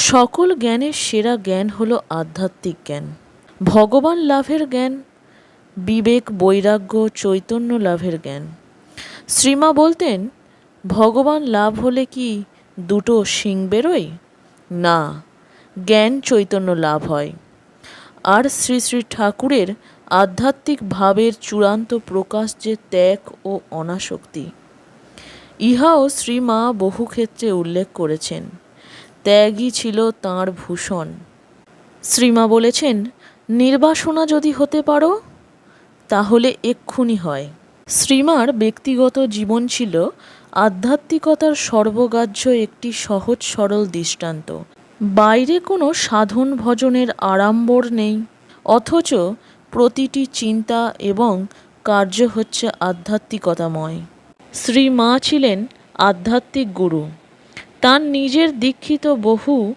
সকল জ্ঞানের সেরা জ্ঞান হলো আধ্যাত্মিক জ্ঞান, ভগবান লাভের জ্ঞান, বিবেক বৈরাগ্য চৈতন্য লাভের জ্ঞান। শ্রীমা বলতেন, ভগবান লাভ হলে কি দুটো শিং বেরোয়? না, জ্ঞান চৈতন্য লাভ হয়। আর শ্রী শ্রী ঠাকুরের আধ্যাত্মিক ভাবের চূড়ান্ত প্রকাশ যে ত্যাগ ও অনাসক্তি। ইহাও শ্রীমা বহু ক্ষেত্রে উল্লেখ করেছেন। ত্যাগই ছিল তাঁর ভূষণ। শ্রীমা বলেছেন, নির্বাসনা যদি হতে পারো তাহলে এক্ষুনি হয়। শ্রীমার ব্যক্তিগত জীবন ছিল আধ্যাত্মিকতার সর্বগ্রাহ্য একটি সহজ সরল দৃষ্টান্ত। বাইরে কোনো সাধন ভজনের আড়ম্বর নেই, অথচ প্রতিটি চিন্তা এবং কার্য হচ্ছে আধ্যাত্মিকতাময়। শ্রীমা ছিলেন আধ্যাত্মিক গুরু। তার নিজের দীক্ষিত বহু